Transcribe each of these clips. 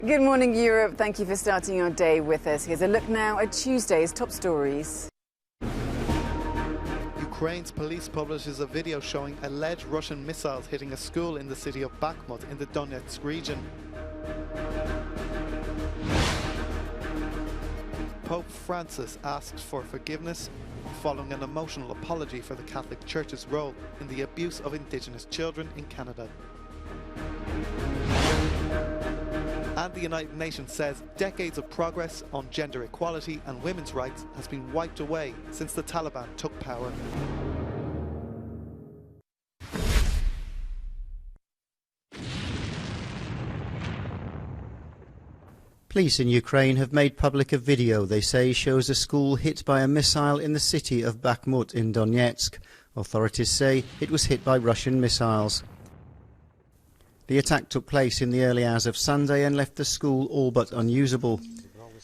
Good morning, Europe. Thank you for starting your day with us. Here's a look now at Tuesday's top stories. Ukraine's police publishes a video showing alleged Russian missiles hitting a school in the city of Bakhmut in the Donetsk region. Pope Francis asks for forgiveness following an emotional apology for the Catholic Church's role in the abuse of Indigenous children in Canada. And the United Nations says decades of progress on gender equality and women's rights has been wiped away since the Taliban took power. Police in Ukraine have made public a video they say shows a school hit by a missile in the city of Bakhmut in Donetsk. Authorities say it was hit by Russian missiles. The attack took place in the early hours of Sunday and left the school all but unusable.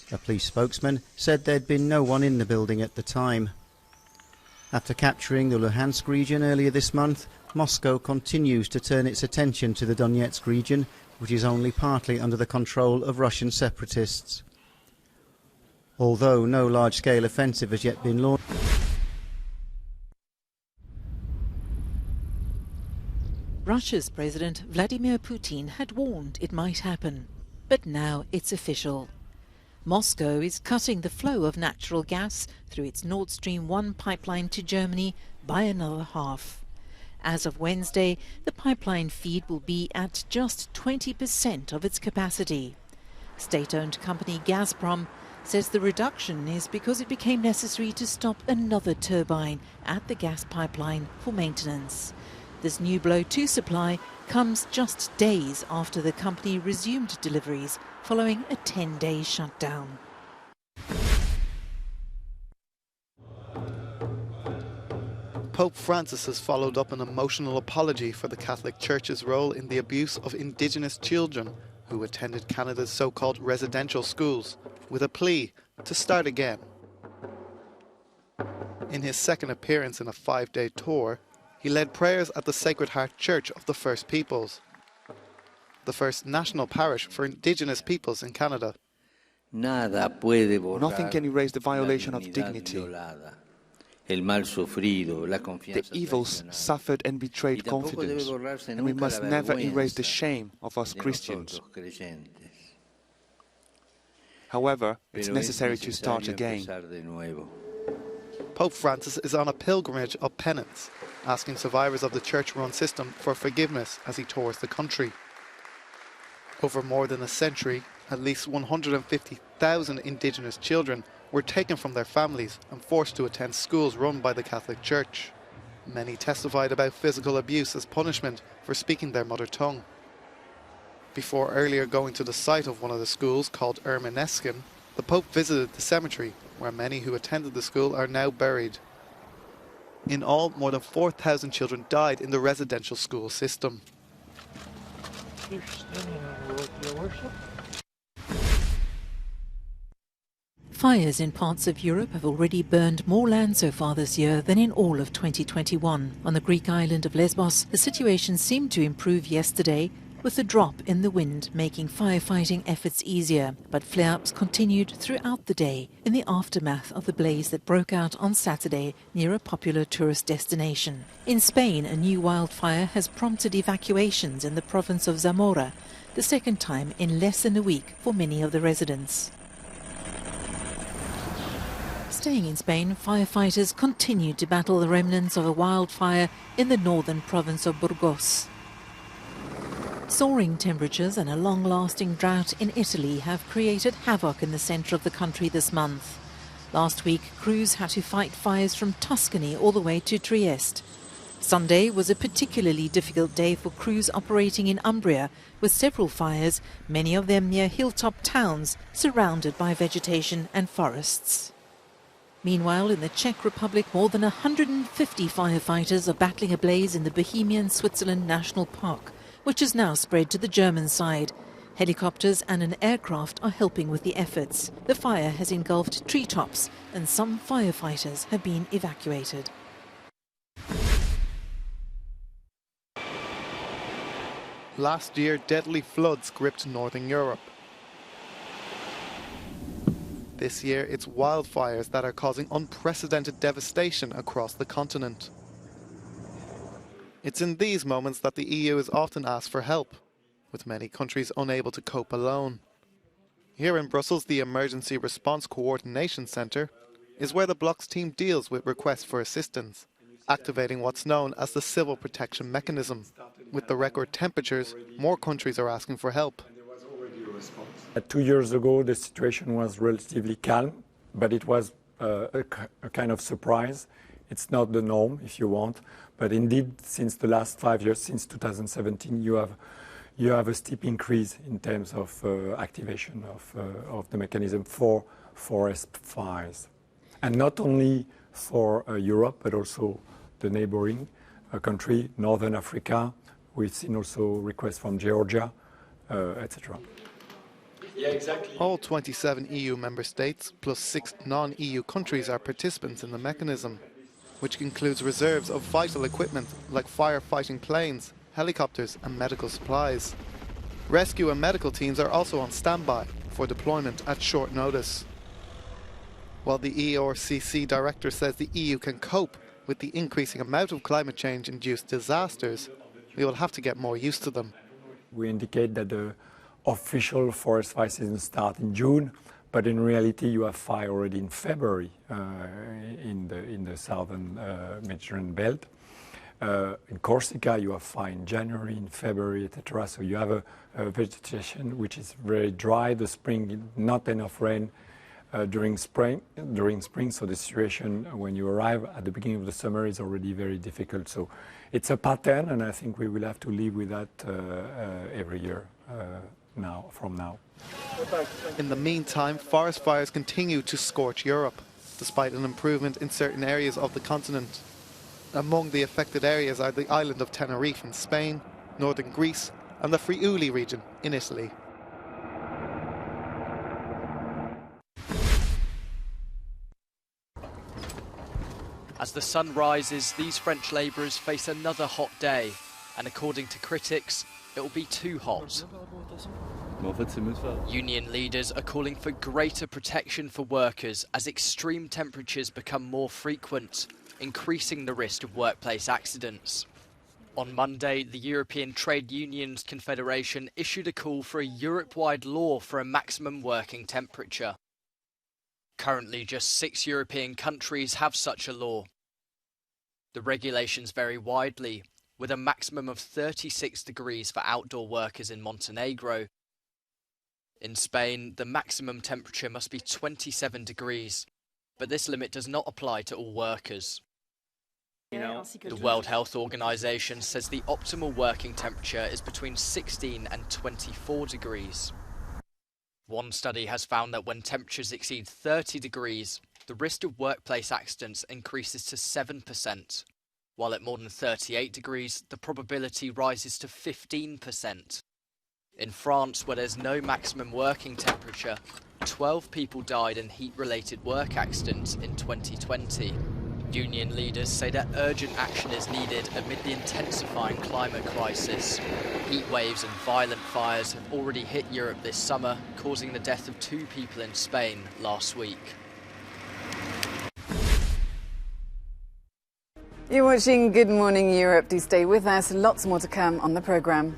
A police spokesman said there'd been no one in the building at the time. After capturing the Luhansk region earlier this month, Moscow continues to turn its attention to the Donetsk region, which is only partly under the control of Russian separatists. Although no large-scale offensive has yet been launched. Russia's President Vladimir Putin had warned it might happen, but now it's official. Moscow is cutting the flow of natural gas through its Nord Stream 1 pipeline to Germany by another half. As of Wednesday, the pipeline feed will be at just 20% of its capacity. State-owned company Gazprom says the reduction is because it became necessary to stop another turbine at the gas pipeline for maintenance. This new Blow 2 supply comes just days after the company resumed deliveries following a 10-day shutdown. Pope Francis has followed up an emotional apology for the Catholic Church's role in the abuse of Indigenous children who attended Canada's so-called residential schools, with a plea to start again. In his second appearance in a 5-day tour, he led prayers at the Sacred Heart Church of the First Peoples, the first national parish for Indigenous peoples in Canada. Nothing can erase the violation of dignity, the evils suffered and betrayed confidence, and we must never erase the shame of us Christians. However, it's necessary to start again. Pope Francis is on a pilgrimage of penance, asking survivors of the church-run system for forgiveness as he tours the country. Over more than a century, at least 150,000 Indigenous children were taken from their families and forced to attend schools run by the Catholic Church. Many testified about physical abuse as punishment for speaking their mother tongue. Before earlier going to the site of one of the schools called Ermineskin, the Pope visited the cemetery where many who attended the school are now buried. In all, more than 4,000 children died in the residential school system. Fires in parts of Europe have already burned more land so far this year than in all of 2021. On the Greek island of Lesbos, the situation seemed to improve yesterday, with a drop in the wind making firefighting efforts easier. But flare-ups continued throughout the day in the aftermath of the blaze that broke out on Saturday near a popular tourist destination. In Spain, a new wildfire has prompted evacuations in the province of Zamora, the second time in less than a week for many of the residents. Staying in Spain, firefighters continued to battle the remnants of a wildfire in the northern province of Burgos. Soaring temperatures and a long-lasting drought in Italy have created havoc in the centre of the country this month. Last week, crews had to fight fires from Tuscany all the way to Trieste. Sunday was a particularly difficult day for crews operating in Umbria, with several fires, many of them near hilltop towns surrounded by vegetation and forests. Meanwhile, in the Czech Republic, more than 150 firefighters are battling a blaze in the Bohemian Switzerland National Park, which has now spread to the German side. Helicopters and an aircraft are helping with the efforts. The fire has engulfed treetops and some firefighters have been evacuated. Last year, deadly floods gripped northern Europe. This year, it's wildfires that are causing unprecedented devastation across the continent. It's in these moments that the EU is often asked for help, with many countries unable to cope alone. Here in Brussels, the Emergency Response Coordination Centre is where the bloc's team deals with requests for assistance, activating what's known as the Civil Protection Mechanism. With the record temperatures, more countries are asking for help. 2 years ago, the situation was relatively calm, but it was a kind of surprise. It's not the norm, if you want, but indeed, since the last 5 years, since 2017, you have a steep increase in terms of activation of the mechanism for forest fires. And not only for Europe, but also the neighboring country, Northern Africa. We've seen also requests from Georgia, etc. Yeah, exactly. All 27 EU member states, plus 6 non-EU countries, are participants in the mechanism, which includes reserves of vital equipment like firefighting planes, helicopters and medical supplies. Rescue and medical teams are also on standby for deployment at short notice. While the ERCC director says the EU can cope with the increasing amount of climate change-induced disasters, we will have to get more used to them. We indicate that the official forest fire season starts in June, but in reality you have fire already in February in the southern Mediterranean belt. In Corsica you have fire in January, in February, etc. So you have a vegetation which is very dry. The spring, not enough rain during spring. So the situation when you arrive at the beginning of the summer is already very difficult. So it's a pattern, and I think we will have to live with that every year from now. In the meantime, forest fires continue to scorch Europe, despite an improvement in certain areas of the continent. Among the affected areas are the island of Tenerife in Spain, northern Greece and the Friuli region in Italy. As the sun rises, these French labourers face another hot day, and according to critics, it will be too hot. Union leaders are calling for greater protection for workers as extreme temperatures become more frequent, increasing the risk of workplace accidents. On Monday, the European Trade Unions Confederation issued a call for a Europe-wide law for a maximum working temperature. Currently, just 6 European countries have such a law. The regulations vary widely, with a maximum of 36 degrees for outdoor workers in Montenegro. In Spain, the maximum temperature must be 27 degrees, but this limit does not apply to all workers. The World Health Organization says the optimal working temperature is between 16 and 24 degrees. One study has found that when temperatures exceed 30 degrees, the risk of workplace accidents increases to 7%, while at more than 38 degrees, the probability rises to 15%. In France, where there's no maximum working temperature, 12 people died in heat-related work accidents in 2020. Union leaders say that urgent action is needed amid the intensifying climate crisis. Heat waves and violent fires have already hit Europe this summer, causing the death of 2 people in Spain last week. You're watching Good Morning Europe. Do stay with us. Lots more to come on the programme.